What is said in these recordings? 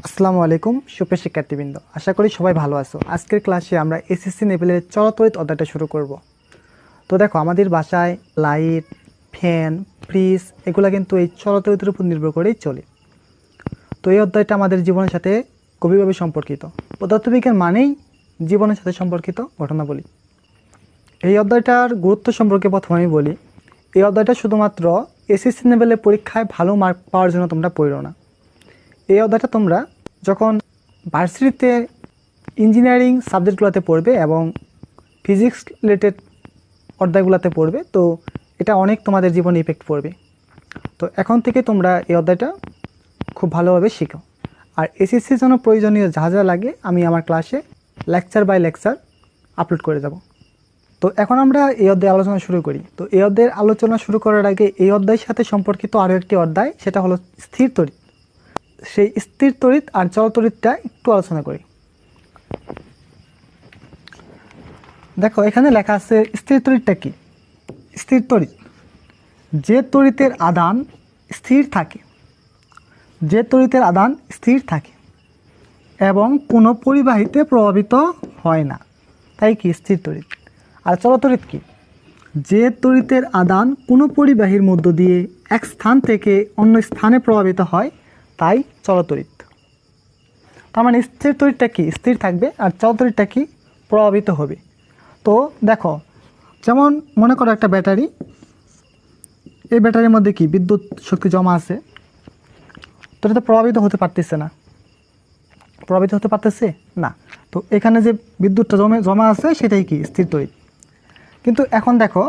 আসসালামু আলাইকুম সুপ্রিয় শিক্ষার্থীবৃন্দ, আশা করি সবাই ভালো আছো। আজকের ক্লাসে আমরা এসএসসি লেভেলের চলতরিৎ অধ্যায়টা শুরু করব। তো দেখো, আমাদের বাসায় লাইট, ফ্যান, ফ্রিজ এগুলো কিন্তু এই চলতরিতের উপর নির্ভর করেই চলে। তো এই অধ্যায়টা আমাদের জীবনের সাথে গভীরভাবে সম্পর্কিত। পদার্থবিজ্ঞান মানেই জীবনের সাথে সম্পর্কিত ঘটনাবলী। এই অধ্যায়টার গুরুত্ব সম্পর্কে প্রথমে আমি বলি। এই অধ্যায়টা শুধুমাত্র এসএসসি লেভেলের পরীক্ষায় ভালো মার্ক পাওয়ার জন্য তোমরা পড়ো না। এই অধ্যায়টা তোমরা যখন ভার্সিটিতে ইঞ্জিনিয়ারিং সাবজেক্টগুলোতে পড়বে এবং ফিজিক্স রিলেটেড অধ্যায়গুলোতে পড়বে, তো এটা অনেক তোমাদের জীবনে ইফেক্ট পড়বে। তো এখন থেকে তোমরা এই অধ্যায়টা খুব ভালোভাবে শিখো। আর এসএসসির জন্য প্রয়োজনীয় যা যা লাগে আমি আমার ক্লাসে লেকচার বাই লেকচার আপলোড করে যাব। তো এখন আমরা এই অধ্যায়ে আলোচনা শুরু করি। তো এই অধ্যায়ের আলোচনা শুরু করার আগে এই অধ্যায়ের সাথে সম্পর্কিত আরও একটি অধ্যায়, সেটা হলো স্থির তড়িৎ। সেই স্থির তড়িৎ আর চল তড়িৎটা একটু আলোচনা করি। দেখো, এখানে লেখা আছে স্থির তড়িৎটা কি। স্থির তড়িৎ যে তড়িতের আদান স্থির থাকে, যে তড়িতের আদান স্থির থাকে এবং কোনো পরিবাহিতে প্রভাবিত হয় না, তাই কি স্থির তড়িৎ। আর চল তড়িৎ কি, যে তড়িতের আদান কোনো পরিবাহীর মধ্য দিয়ে এক স্থান থেকে অন্য স্থানে প্রভাবিত হয়, তাই চল তড়িৎ। তার মানে স্থির তড়িৎটা কি, স্থির থাকবে, আর চল তড়িৎটা কি, প্রভাবিত হবে। তো দেখো, যেমন মনে করো একটা ব্যাটারি, এই ব্যাটারির মধ্যে কি বিদ্যুৎ শক্তি জমা আছে, তো এটা তো প্রভাবিত হতে পারতেছে না, প্রভাবিত হতে পারতেছে না। তো এখানে যে বিদ্যুৎটা জমা আছে সেটাই কি স্থির তড়িৎ। কিন্তু এখন দেখো,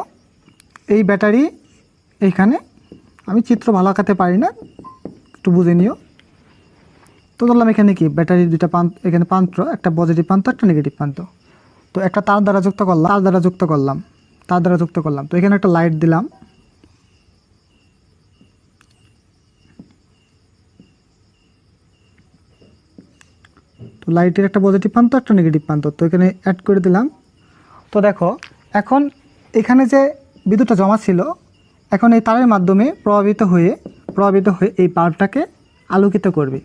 এই ব্যাটারি এইখানে, আমি চিত্র ভালো আঁকাতে পারি না, একটু বুঝে নিও। তো ধরলাম এখানে কি ব্যাটারির দুইটা প্রান্ত, এখানে প্রান্ত, একটা পজিটিভ প্রান্ত একটা নেগেটিভ প্রান্ত। তো একটা তার দ্বারা যুক্ত করলাম, তো এখানে একটা লাইট দিলাম। তো লাইটের একটা পজিটিভ প্রান্ত একটা নেগেটিভ প্রান্ত, তো এখানে অ্যাড করে দিলাম। তো দেখো, এখন এখানে যে বিদ্যুৎটা জমা ছিল, এখন এই তারের মাধ্যমে প্রভাবিত হয়ে এই বাল্বটাকে আলোকিত করবে।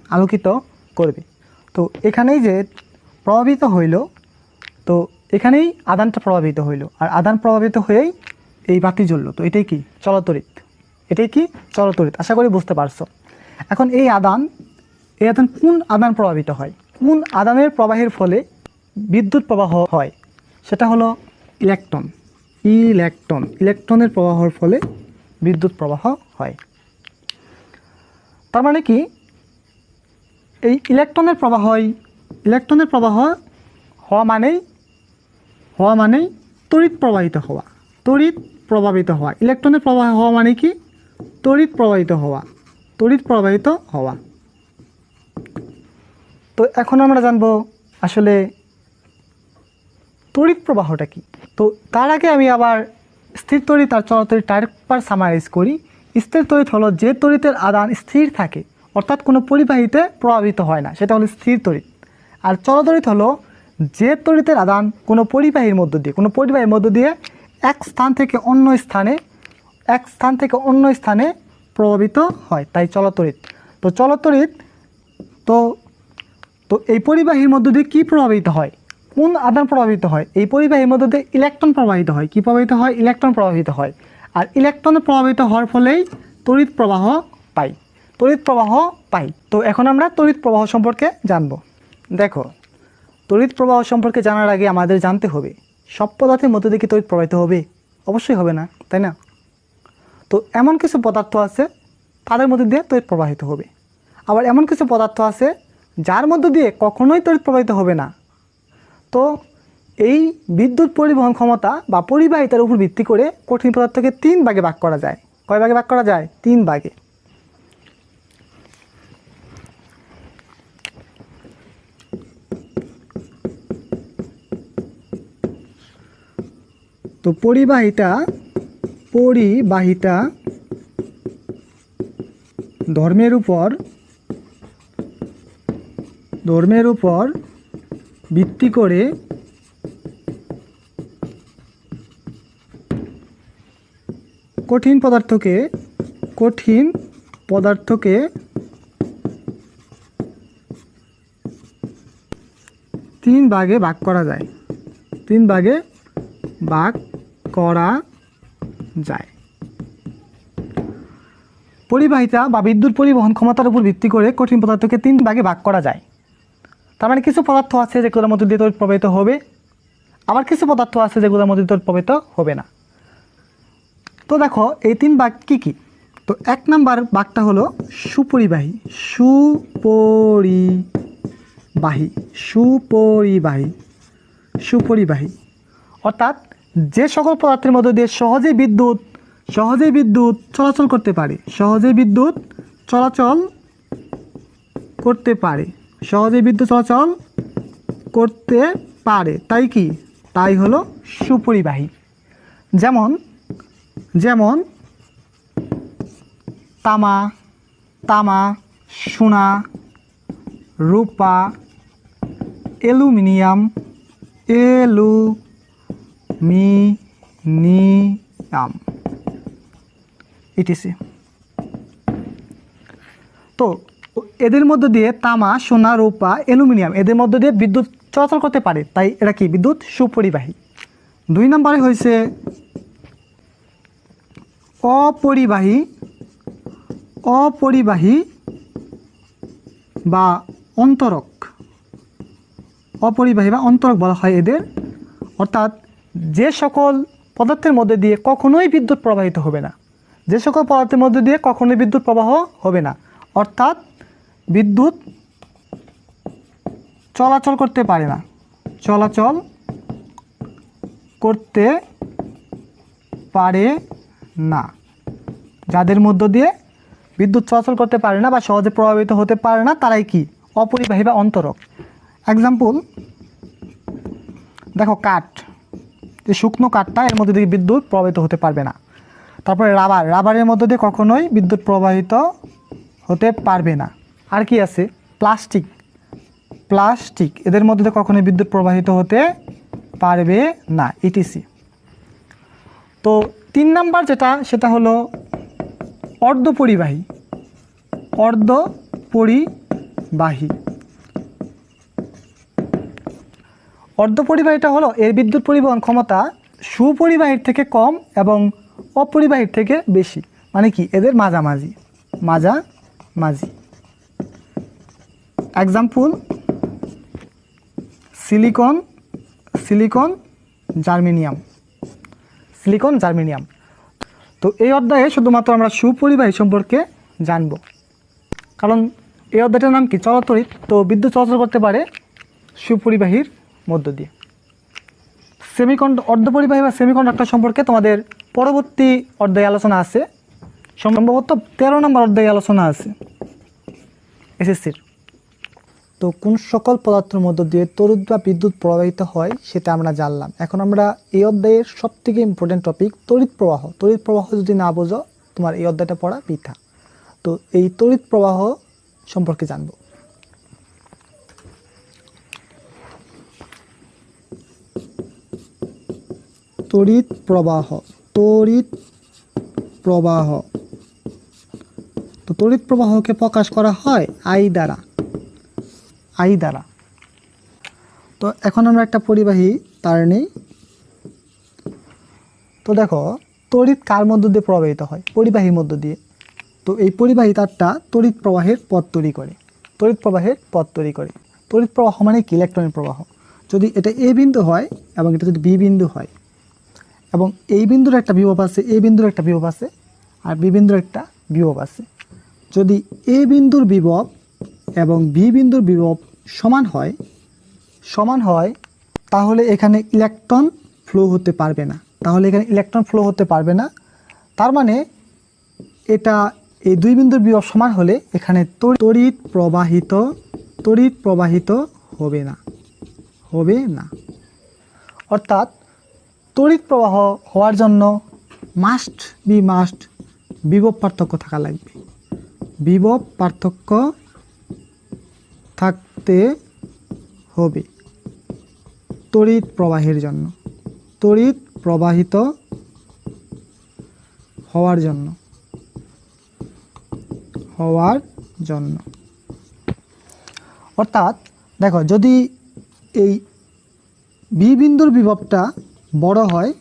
তো এখানেই যে প্রভাবিত হইল, তো এখানেই আদানটা প্রভাবিত হইল, আর আদান প্রভাবিত হয়েই এই বাতি জ্বললো। তো এটাই কি চলতড়িৎ, আশা করি বুঝতে পারছো। এখন এই আদান কোন আদান প্রভাবিত হয়, কোন আদানের প্রবাহের ফলে বিদ্যুৎ প্রবাহ হয়, সেটা হলো ইলেকট্রনের প্রবাহের ফলে বিদ্যুৎ প্রবাহ হয়। তার মানে কি, এই ইলেকট্রনের প্রবাহ হওয়া মানেই তড়িৎ প্রবাহিত হওয়া। ইলেকট্রনের প্রবাহ হওয়া মানে কি, তড়িৎ প্রবাহিত হওয়া। তো এখন আমরা জানবো আসলে তড়িৎ প্রবাহটা কি। তো তার আগে আমি আবার স্থির তড়িৎ আর চল তড়িৎ আরেকবার সামারাইজ করি। স্থির তড়িৎ হলো যে তড়িতের আদান স্থির থাকে, অর্থাৎ কোনো পরিবাহীতে প্রভাবিত হয় না, সেটা হলো স্থির তড়িৎ। আর চল তড়িৎ হলো যে তড়িতের আদান কোনো পরিবাহীর মধ্য দিয়ে এক স্থান থেকে অন্য স্থানে প্রভাবিত হয়, তাই চল তড়িৎ। তো চল তড়িৎ, তো এই পরিবাহীর মধ্য দিয়ে কী প্রভাবিত হয়, কোন আদান প্রভাবিত হয়, এই পরিবাহীর মধ্য দিয়ে ইলেকট্রন প্রবাহিত হয়। কী প্রভাবিত হয়, ইলেকট্রন প্রবাহিত হয়। আর ইলেকট্রনে প্রভাবিত হওয়ার ফলেই তড়িৎ প্রবাহ পাই। তো এখন আমরা তড়িৎ প্রবাহ সম্পর্কে জানব। দেখো, তড়িৎ প্রবাহ সম্পর্কে জানার আগে আমাদের জানতে হবে সব পদার্থের মধ্য দিয়ে কি তড়িৎ প্রবাহিত হবে, অবশ্যই হবে না, তাই না। তো এমন কিছু পদার্থ আছে তাদের মধ্যে দিয়ে তড়িৎ প্রবাহিত হবে, আবার এমন কিছু পদার্থ আছে যার মধ্য দিয়ে কখনোই তড়িৎ প্রবাহিত হবে না। তো এই বিদ্যুৎ পরিবহন ক্ষমতা বা পরিবাহিতার উপর ভিত্তি করে কঠিন পদার্থকে 3 ভাগে ভাগ করা যায়। কয় ভাগে ভাগ করা যায়, 3 ভাগে। তো পরিবাহিতা ধর্মের উপর ভিত্তি করে কঠিন পদার্থকে তিন ভাগে ভাগ করা যায়, তিন ভাগে ভাগ করা যায়। পরিবাহিতা বা বিদ্যুৎ পরিবহন ক্ষমতার উপর ভিত্তি করে কঠিন পদার্থকে তিন ভাগে ভাগ করা যায়। তার মানে কিছু পদার্থ আছে যেগুলোর মধ্যে দিয়ে তড়িৎ প্রবাহিত হবে, আবার কিছু পদার্থ আছে যেগুলোর মধ্যে তড়িৎ প্রবাহিত হবে না। তো দেখো এই তিন ভাগ কী কী? তো এক নাম্বার ভাগটা হলো সুপরিবাহী, সুপরিবাহী, সুপরিবাহী, সুপরিবাহী অর্থাৎ যে সকল পদার্থের মধ্যে দিয়ে সহজেই বিদ্যুৎ চলাচল করতে পারে, সহজেই বিদ্যুৎ চলাচল করতে পারে, সহজেই বিদ্যুৎ চলাচল করতে পারে, তাই কি? তাই হলো সুপরিবাহী। যেমন যেমন তামা, তামা, সোনা, রূপা, অ্যালুমিনিয়াম, অ্যালুমিনিয়াম ইটিসি। তো এদের মধ্যে দিয়ে তামা, সোনা, রূপা, অ্যালুমিনিয়াম এদের মধ্যে দিয়ে বিদ্যুৎ চলাচল করতে পারে, তাই এটা কি? বিদ্যুৎ সুপরিবাহী। দুই নম্বরে হয়েছে অপরিবাহী, অপরিবাহী বা অন্তরক, অপরিবাহী বা অন্তরক বলা হয় এদের। অর্থাৎ যে সকল পদার্থের মধ্যে দিয়ে কখনোই বিদ্যুৎ প্রবাহিত হবে না, যে সকল পদার্থের মধ্যে দিয়ে কখনোই বিদ্যুৎ প্রবাহ হবে না, অর্থাৎ বিদ্যুৎ চলাচল করতে পারে না, চলাচল করতে পারে না, যাদের মধ্য দিয়ে বিদ্যুৎ চলাচল করতে পারে না বা সহজে প্রভাবিত হতে পারে না, তারাই কি? অপরিবাহী বা অন্তরক। এক্সাম্পল দেখো, কাঠ, যে শুকনো কাঠটা এর মধ্যে দিয়ে বিদ্যুৎ প্রবাহিত হতে পারবে না। তারপরে রাবার, রাবারের মধ্যে দিয়ে কখনোই বিদ্যুৎ প্রবাহিত হতে পারবে না। আর কি আছে? প্লাস্টিক, প্লাস্টিক এদের মধ্যে দিয়ে কখনোই বিদ্যুৎ প্রবাহিত হতে পারবে না ইটিসি। তো তিন নাম্বার যেটা, সেটা হলো অর্ধপরিবাহী, অর্ধপরিবাহী। অর্ধপরিবাহীটা হলো এর বিদ্যুৎ পরিবহন ক্ষমতা সুপরিবাহীর থেকে কম এবং অপরিবাহীর থেকে বেশি, মানে কি? এদের মাঝামাঝি, মাঝামাঝি। Example silicon, silicon, germanium, silicon, germanium. তো এই অধ্যায়ে শুধুমাত্র আমরা সুপরিবাহী সম্পর্কে জানব, কারণ এই অধ্যায়টার নাম কি? চলতড়িৎ। তো বিদ্যুৎ চলাচল করতে পারে সুপরিবাহীর মধ্য দিয়ে। অর্ধপরিবাহী বা সেমিকন্ডাক্টর সম্পর্কে তোমাদের পরবর্তী অধ্যায়ে আলোচনা আছে, সম্ভবত 13 নম্বর অধ্যায়ে আলোচনা আছে এসএসসির। তো কোন সকল পদার্থের মধ্য দিয়ে তড়িৎ বা বিদ্যুৎ প্রবাহিত হয় সেটা আমরা জানলাম। এখন আমরা এই অধ্যায়ের সবথেকে ইম্পর্টেন্ট টপিক তড়িৎ প্রবাহ। তড়িৎ প্রবাহ যদি না বোঝো তোমার এই অধ্যায়টা পড়া বৃথা। তো এই তড়িৎ প্রবাহ সম্পর্কে জানব। তড়িৎ প্রবাহ, তড়িৎ প্রবাহ। তো তড়িৎ প্রবাহকে প্রকাশ করা হয় আই দ্বারা, আই দ্বারা। তো এখন আমরা একটা পরিবাহী তার নেই। তো দেখো তড়িৎ কার মধ্য দিয়ে প্রবাহিত হয়? পরিবাহীর মধ্য দিয়ে। তো এই পরিবাহী তারটা তড়িৎ প্রবাহের পথ তৈরি করে, তড়িৎ প্রবাহের পথ তৈরি করে। তড়িৎ প্রবাহ মানে কি? ইলেকট্রনের প্রবাহ। যদি এটা এ বিন্দু হয় এবং এটা যদি বি বিন্দু হয়, এবং এই বিন্দুর একটা বিভব আছে, এ বিন্দুর একটা বিভব আছে, আর বি বিন্দুর একটা বিভব আছে। যদি এ বিন্দুর বিভব এবং বি বিন্দুর বিভব সমান হয়, তাহলে এখানে ইলেকট্রন ফ্লো হতে পারবে না, তার মানে এটা এই দুই বিন্দুর বিভব সমান হলে এখানে তড়িৎ প্রবাহিত হবে না। অর্থাৎ তড়িৎ প্রবাহ হওয়ার জন্য মাস্ট বিভব পার্থক্য থাকা লাগবে, বিভব পার্থক্য থাকতে হবে তড়িৎ প্রবাহের জন্য, তড়িৎ প্রবাহিত হওয়ার জন্য। অর্থাৎ দেখো, যদি এই বি বিন্দুর বিভবটা বড় হয়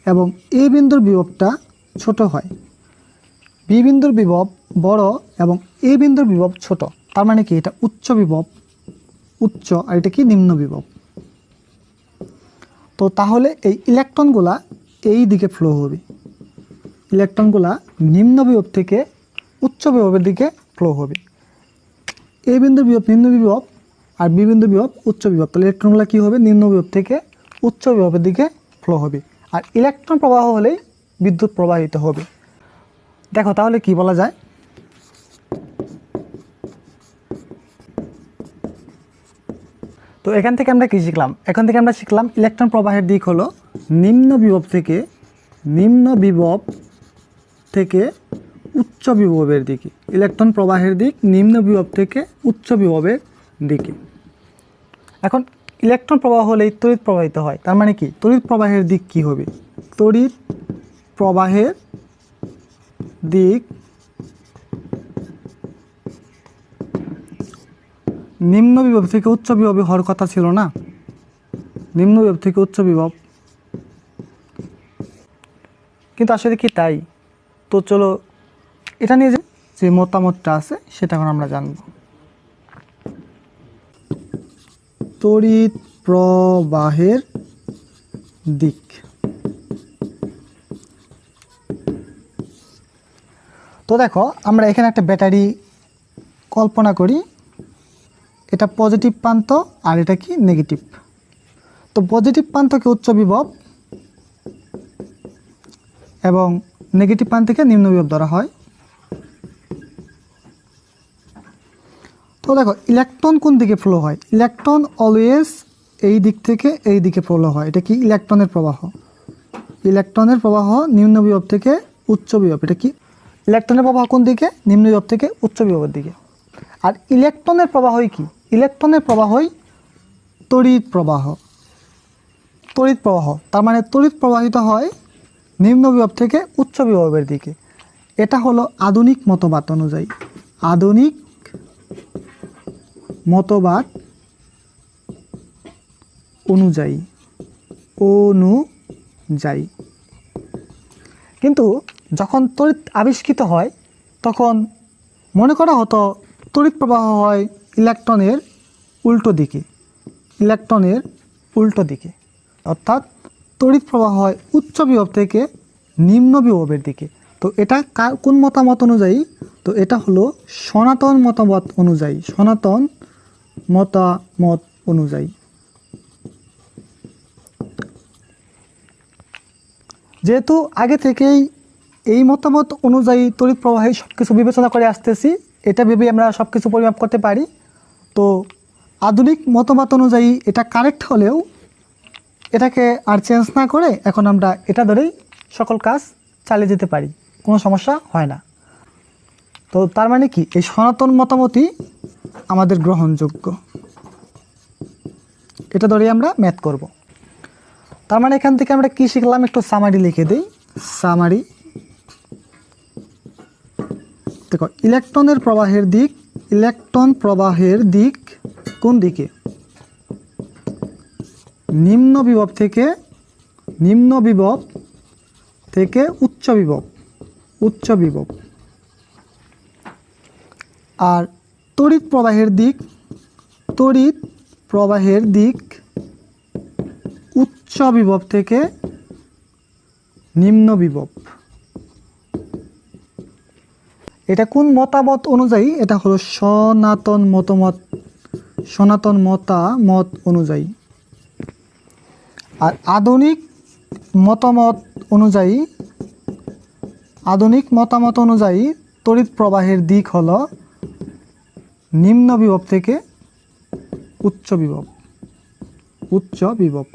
এবং এ বিন্দুর বিভবটা ছোট হয়। বি বিন্দুর বিভব বড় এবং এ বিন্দুর বিভব ছোট, তার মানে কি এটা উচ্চ বিভব, উচ্চ, আর এটা কি নিম্ন বিভব। তো তাহলে এই ইলেকট্রনগুলা এই দিকে ফ্লো হবে, ইলেকট্রনগুলা নিম্ন বিভব থেকে উচ্চ বিভবের দিকে ফ্লো হবে। এ বিন্দুর বিভব নিম্ন বিভব আর বি বিন্দুর বিভব উচ্চ বিভব, তাহলে ইলেকট্রনগুলো কী হবে, নিম্ন বিভব থেকে উচ্চ বিভবের দিকে ফ্লো হবে। আর ইলেকট্রন প্রবাহ হলেই বিদ্যুৎ প্রবাহিত হবে। দেখো তাহলে কি বলা যায়, তো এখান থেকে আমরা কি শিখলাম, এখান থেকে আমরা শিখলাম ইলেকট্রন প্রবাহের দিক হলো নিম্ন বিভব থেকে উচ্চ বিভবের দিকে। ইলেকট্রন প্রবাহের দিক নিম্ন বিভব থেকে উচ্চ বিভবের দিকে। এখন ইলেকট্রন প্রবাহ হলেই তড়িৎ প্রবাহিত হয়, তার মানে কি তড়িৎ প্রবাহের দিক কি হবে, তড়িৎ প্রবাহের দিক নিম্ন বিভব থেকে উচ্চ বিভবে হওয়ার কথা ছিল না, নিম্ন বিভব থেকে উচ্চ বিভব, কিন্তু আসলে কি তাই? তো চলো এটা নিয়ে যে মতামতটা আছে সেটা এখন আমরা জানব। তড়িৎ প্রবাহের দিক, তো দেখো আমরা এখানে একটা ব্যাটারি কল্পনা করি, এটা পজিটিভ প্রান্ত আর এটা কি নেগেটিভ। তো পজিটিভ প্রান্তকে উচ্চ বিভব এবং নেগেটিভ প্রান্তকে নিম্ন বিভব ধরা হয়। তো দেখো ইলেকট্রন কোন দিকে ফ্লো হয়, ইলেকট্রন অলওয়েজ এই দিক থেকে এই দিকে ফ্লো হয়, এটা কি ইলেকট্রনের প্রবাহ, ইলেকট্রনের প্রবাহ নিম্ন বিভব থেকে উচ্চ বিভব, এটা কি ইলেকট্রনের প্রবাহ কোন দিকে, নিম্ন বিভব থেকে উচ্চ বিভবের দিকে। আর ইলেকট্রনের প্রবাহই কি, ইলেকট্রনের প্রবাহই তড়িৎ প্রবাহ, তড়িৎ প্রবাহ, তার মানে তড়িৎ প্রবাহিত হয় নিম্ন বিভব থেকে উচ্চ বিভবের দিকে। এটা হলো আধুনিক মতবাদ অনুযায়ী, আধুনিক মতবাদ অনুযায়ী, কিন্তু যখন তড়িৎ আবিষ্কৃত হয় তখন মনে করা হতো তড়িৎ প্রবাহ হয় ইলেকট্রনের উল্টো দিকে, ইলেকট্রনের উল্টো দিকে, অর্থাৎ তড়িৎ প্রবাহ হয় উচ্চ বিভব থেকে নিম্ন বিভবের দিকে। তো এটা কোন মতামত অনুযায়ী, তো এটা হলো সনাতন মতবাদ অনুযায়ী, সনাতন মতামত অনুযায়ী। যেহেতু আগে থেকেই এই মতামত অনুযায়ী তড়িৎ প্রবাহে সব কিছু বিবেচনা করে আসতেছি, এটা ভেবে আমরা সব কিছু পরিমাপ করতে পারি, তো আধুনিক মতবাদ অনুযায়ী এটা কারেক্ট হলেও এটাকে আর চেঞ্জ না করে এখন আমরা এটা ধরেই সকল কাজ চালিয়ে যেতে পারি, কোনো সমস্যা হয় না। তো তার মানে কি এই সনাতন মতামতই আমাদের গ্রহণযোগ্য, এটা ধরেই আমরা ম্যাথ করব। তার মানে এখান থেকে আমরা কি শিখলাম একটু সামারি লিখে দিই, সামারি। দেখো ইলেকট্রনের প্রবাহের দিক, ইলেকট্রন প্রবাহের দিক কোন দিকে, নিম্ন বিভব থেকে উচ্চ বিভব, উচ্চ বিভব। আর তড়িৎ প্রবাহের দিক, তড়িৎ প্রবাহের দিক উচ্চ বিভব থেকে নিম্ন বিভব। এটা কোন মতামত অনুযায়ী, এটা হলো সনাতন মতামত, সনাতন মতামত অনুযায়ী। আর আধুনিক মতামত অনুযায়ী, আধুনিক মতামত অনুযায়ী তড়িৎ প্রবাহের দিক হলো নিম্ন বিভব থেকে উচ্চ বিভব, উচ্চ বিভব।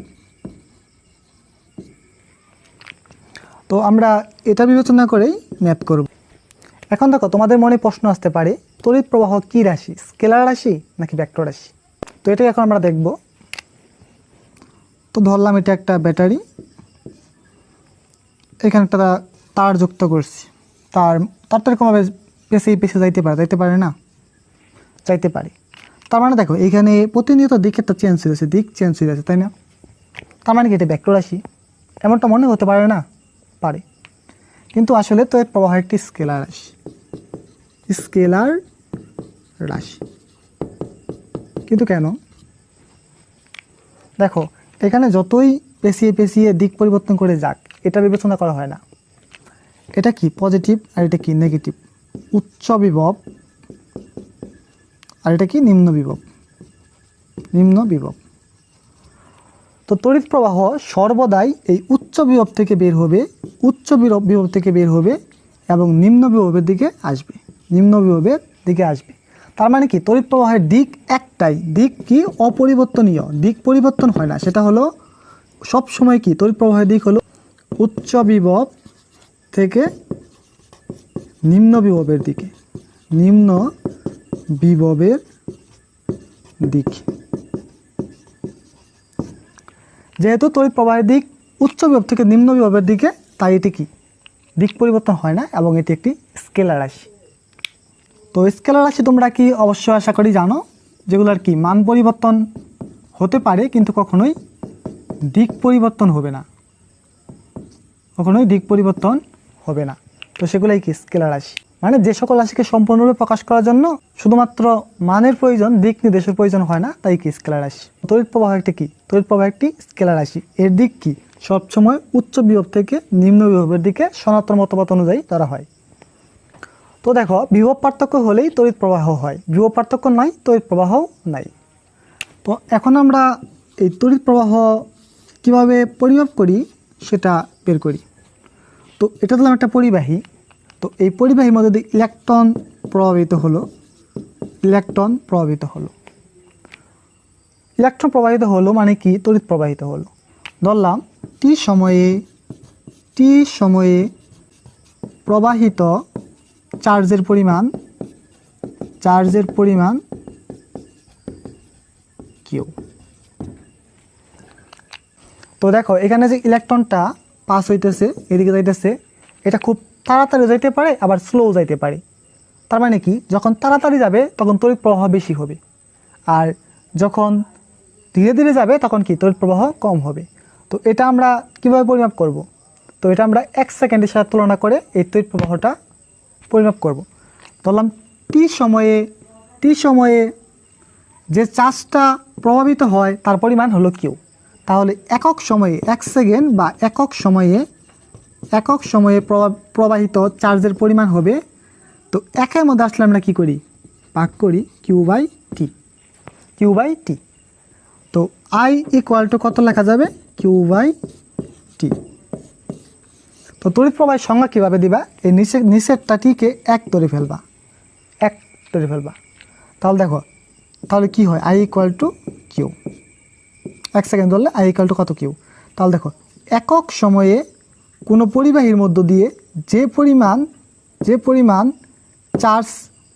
তো আমরা এটা বিবেচনা করেই ম্যাথ করব। এখন দেখো তোমাদের মনে প্রশ্ন আসতে পারে তড়িৎ প্রবাহ কি রাশি, স্কেলার রাশি নাকি ভেক্টর রাশি? তো এটাই এখন আমরা দেখব। তো ধরলাম এটা একটা ব্যাটারি, এখানে একটা তার যুক্ত করছি, তারটা এরকমভাবে পেছে যাইতে পারে না, যাইতে পারে। তার মানে দেখো এইখানে প্রতিনিয়ত দিক একটা চেঞ্জ হয়ে যাচ্ছে, দিক চেঞ্জ হয়ে যাচ্ছে, তাই না? তার মানে কি এটা ভেক্টর রাশি? এমনটা মনে হতে পারে না? পারে, কিন্তু আসলে তড়িৎ প্রবাহ একটি স্কেলার রাশি, স্কেলার রাশি। কিন্তু কেন? দেখো এখানে যতই পেছিয়ে পেছিয়ে দিক পরিবর্তন করে যাক, এটা বিবেচনা করা হয় না। এটা কি পজিটিভ আর এটা কি নেগেটিভ, উচ্চ বিভব আর এটা কি নিম্ন বিভব, নিম্ন বিভব। তো তড়িৎ প্রবাহ সর্বদাই এই উচ্চ বিভব থেকে বের হবে, উচ্চ বিভব থেকে বের হবে এবং নিম্ন বিভবের দিকে আসবে, নিম্ন বিভবের দিকে আসবে। তার মানে কি তড়িৎ প্রবাহের দিক একটাই, দিক কি অপরিবর্তনীয়, দিক পরিবর্তন হয় না। সেটা হলো সব সময় কি তড়িৎ প্রবাহের দিক হলো উচ্চ বিভব থেকে নিম্ন বিভবের দিকে, নিম্ন বিভবের দিক। যেহেতু তড়িৎ প্রবাহের দিক উচ্চ বিভব থেকে নিম্ন বিভবের দিকে, তাই এটি কি দিক পরিবর্তন হয় না এবং এটি একটি স্কেলার রাশি। তো স্কেলার রাশি তোমরা কি অবশ্যই আশা করি জানো, যেগুলোর কি মান পরিবর্তন হতে পারে কিন্তু কখনোই দিক পরিবর্তন হবে না, কখনোই দিক পরিবর্তন হবে না। তো সেগুলাই কি স্কেলার রাশি। মানে যে সকল রাশিকে সম্পূর্ণরূপে প্রকাশ করার জন্য শুধুমাত্র মানের প্রয়োজন, দিক নির্দেশের প্রয়োজন হয় না, তাই কি স্কেলার রাশি। তড়িৎ প্রবাহ একটি কি, তড়িৎ প্রবাহ একটি স্কেলার রাশি। এর দিক কি সবসময় উচ্চ বিভব থেকে নিম্ন বিভবের দিকে সনাতন মতবাদ অনুযায়ী ধরা হয়। তো দেখো বিভব পার্থক্য হলেই তড়িৎ প্রবাহ হয়, বিভব পার্থক্য নয় তড়িৎ প্রবাহ নাই। তো এখন আমরা এই তড়িৎ প্রবাহ কিভাবে পরিমাপ করি সেটা বের করি। তো এটা দিলাম একটা পরিবাহী। তো এই পরিবাহীর মধ্যে দিয়ে ইলেকট্রন প্রবাহিত হলো, ইলেকট্রন প্রবাহিত হলো, ইলেকট্রন প্রবাহিত হলো মানে কি তড়িৎ প্রবাহিত হলো। ধরলাম টি সময়ে প্রবাহিত চার্জের পরিমাণ কিউ। তো দেখো এখানে যে ইলেকট্রনটা পাস হইতেছে, এদিকে যাইতেছে, এটা খুব তাড়াতাড়ি যাইতে পারে আবার স্লো যাইতে পারে। তার মানে কি যখন তাড়াতাড়ি যাবে তখন তড়িৎ প্রবাহ বেশি হবে, আর যখন ধীরে ধীরে যাবে তখন কি তড়িৎ প্রবাহ কম হবে। তো এটা আমরা কিভাবে পরিমাপ করব? তো এটা আমরা 1 সেকেন্ডের সাথে তুলনা করে এই তড়িৎ প্রবাহটা পরিমাপ করব। ধরলাম টি সময়ে যে চার্জটা প্রভাবিত হয় তার পরিমাণ হলো কিউ। তাহলে একক সময়ে 1 সেকেন্ড বা একক সময়ে প্রবাহিত চার্জের পরিমাণ হবে। তো একের মধ্যে আসলে আমরা কী করি, ভাগ করি কিউ বাই টি। তো আই ইকুয়াল টু কত লেখা যাবে, কিউ বাই টি। তো তড়িৎ প্রবাহের সংজ্ঞা কীভাবে দিবা, এই নিচেরটা টিকে 1 ধরে ফেলবা, তাহলে দেখো তাহলে কি হয়, I equal to Q. 1 second ধরলে আই ইকুয়াল টু কত কিউ। তাহলে দেখো একক সময়ে কোনো পরিবাহীর মধ্য দিয়ে যে পরিমাণ চার্জ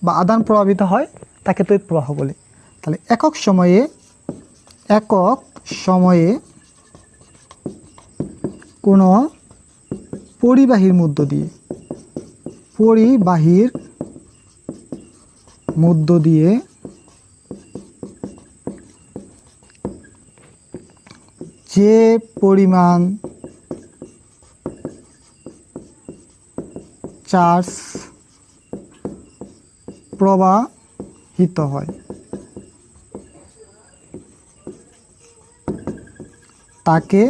বা আদান প্রভাবিত হয় তাকে তড়িৎ প্রবাহ বলে। তাহলে একক সময়ে কোনো পরিবাহীর মধ্য দিয়ে যে পরিমাণ চার্জ প্রবাহিত হয় তাকে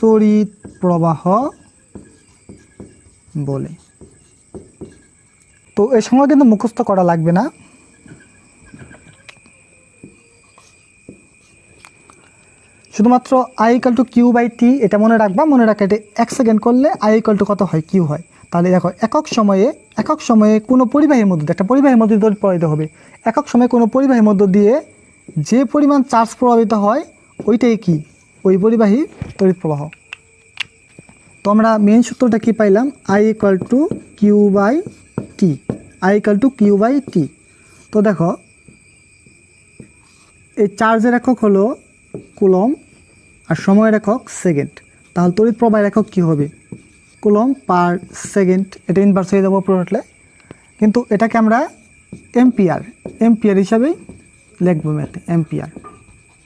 তড়িৎ প্রবাহ বলে। তো এই সময় কিন্তু মুখস্থ করা লাগবে না, শুধুমাত্র I equal to q by t এটা মনে রাখবা। মনে রাখা এটা 1 সেকেন্ড করলে আই ইকুয়াল টু কত হয়, কিউ হয়। তাহলে দেখো একক সময়ে কোনো পরিবাহীর মধ্যে দিয়ে, একটা পরিবাহীর মধ্যে তড়িৎ প্রবাহিত হবে, একক সময়ে কোনো পরিবাহীর মধ্য দিয়ে যে পরিমাণ চার্জ প্রভাবিত হয় ওইটাই কি, ওই পরিবাহীর তড়িৎ প্রবাহ। তো আমরা মেইন সূত্রটা কি পাইলাম, I equal to q by t. তো দেখো এই চার্জের একক হলো কুলম আর সময়ের একক সেকেন্ড। তাহলে তড়িৎ প্রবাহের একক কী হবে, কুলম পার সেকেন্ড। এটা ইনভার্স হয়ে যাবো পুরোটলে, কিন্তু এটাকে আমরা এম্পিয়ার হিসাবেই লিখবো ম্যাথে, এম্পিয়ার।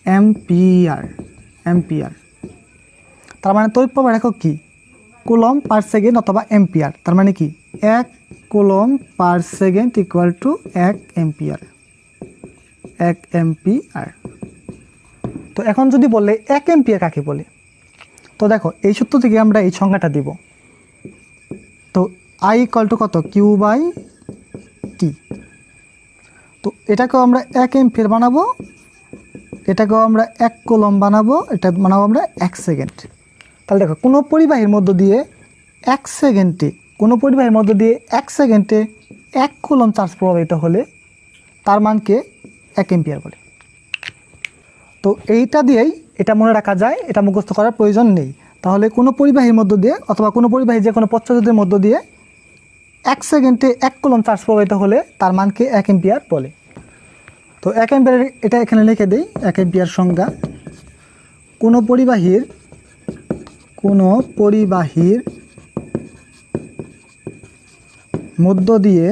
অ্যাম্পিয়ার। তার মানে তড়িৎ প্রবাহের একক কি? কুলম্ব পার সেকেন্ড অথবা অ্যাম্পিয়ার। তার মানে কি 1 coulomb per second equal to 1 ampere. তো এখন যদি বলে 1 অ্যাম্পিয়ার কাকে বলে, তো দেখো এই সূত্র থেকে আমরা এই সংজ্ঞাটা দিব। তো I ইকুয়াল টু কত? Q by t. তো এটাকেও আমরা 1 অ্যাম্পিয়ার বানাবো, এটাকেও আমরা 1 কুলম্ব বানাবো, এটা বানাবো আমরা 1 সেকেন্ড। তাহলে দেখো কোনো পরিবাহীর মধ্য দিয়ে 1 সেকেন্ডে 1 কুলম্ব চার্জ প্রবাহিত হলে তার মানকে 1 অ্যাম্পিয়ার বলে। তো এইটা দিয়েই এটা মনে রাখা যায়, এটা মুখস্থ করার প্রয়োজন নেই। তাহলে কোনো পরিবাহীর মধ্য দিয়ে অথবা কোনো পরিবাহী যে কোনো পথচারীদের মধ্য দিয়ে 1 সেকেন্ডে 1 কুলম্ব চার্জ প্রবাহিত হলে তার মানকে 1 অ্যাম্পিয়ার বলে। তো 1 অ্যাম্পিয়ার এটা এখানে লিখে দিই। 1 অ্যাম্পিয়ার সংজ্ঞা: কোনো পরিবাহীর মধ্য দিয়ে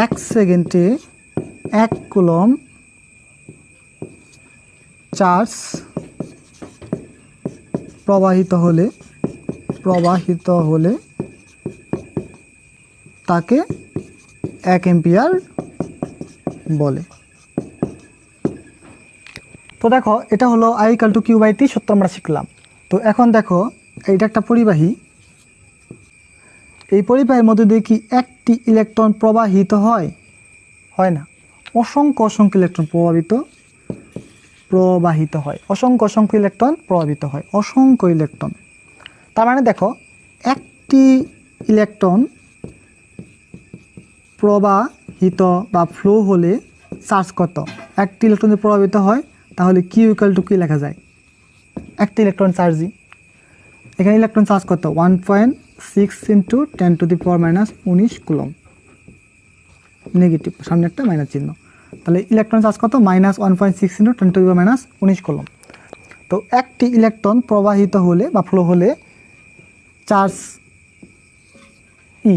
1 সেকেন্ডে 1 কুলম্ব চার্জ প্রবাহিত হলে তাকে 1 অ্যাম্পিয়ার বলে। তো দেখো এটা হলো I equal to q by t সূত্র আমরা শিখলাম। তো এখন দেখো এইটা একটা পরিবাহী, এই পরিবাহীর মধ্যে দিয়ে কি একটি ইলেকট্রন প্রবাহিত হয়? হয় না, অসংখ্য ইলেকট্রন প্রবাহিত হয়, অসংখ্য ইলেকট্রন প্রবাহিত হয়, অসংখ্য ইলেকট্রন। তার মানে দেখো একটি ইলেকট্রন প্রবাহিত বা ফ্লো হলে চার্জ কত? একটি ইলেকট্রন যদি প্রবাহিত হয় তাহলে কিউ ইকুয়াল টু কি লেখা যায়? একটি ইলেকট্রন চার্জই। এখানে ইলেকট্রন চার্জ কত? 1.6 ইন্টু 10⁻⁻19 কুলম্ব। নেগেটিভ, সামনে একটা মাইনাস চিহ্ন। তাহলে ইলেকট্রন চার্জ কত? -1.6 ইন্টু 10⁻⁻19 কুলম্ব। তো একটি ইলেকট্রন প্রবাহিত হলে বা ফ্লো হলে চার্জ ই।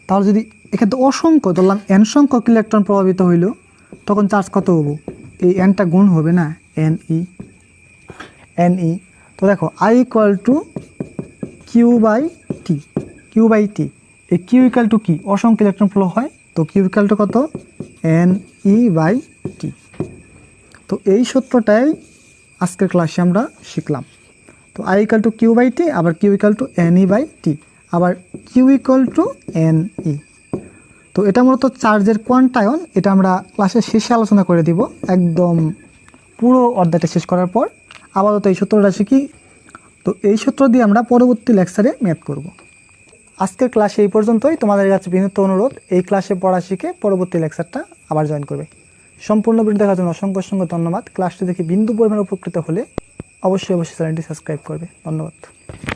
তাহলে যদি এক্ষেত্রে অসংখ্য ধরলাম n সংখ্যক ইলেকট্রন প্রভাবিত হইল, তখন চার্জ কত হবো? এই nটা গুণ হবে না, ne। তো দেখো I equal to q by t. এই কিউ ইকুয়াল টু কি? অসংখ্য ইলেকট্রন ফ্লো হয়, তো কিউ ইকুয়াল টু কত? ne/t। তো এই সূত্রটাই আজকের ক্লাসে আমরা শিখলাম। তো I equal to q by t, আবার কিউ ইকুয়াল টু ne/t, আবার কিউ ইকুয়াল টু ne। তো এটা মূলত চার্জের কোয়ান্টায়ন, এটা আমরা ক্লাসের শেষে আলোচনা করে দিব, একদম পুরো অধ্যায়টা শেষ করার পর। আপাতত এই সূত্রটা শিখি। তো এই সূত্র দিয়ে আমরা পরবর্তী লেকচারে ম্যাথ করব। আজকের ক্লাসে এই পর্যন্তই। তোমাদের কাছে বিনীত অনুরোধ, এই ক্লাসে পড়া শিখে পরবর্তী লেকচারটা আবার জয়েন করবে। সম্পূর্ণ ভিডিও দেখার জন্য অসংখ্য ধন্যবাদ। ক্লাসটি দেখে বিন্দু পরিমাণ উপকৃত হলে অবশ্যই চ্যানেলটি সাবস্ক্রাইব করবে। ধন্যবাদ।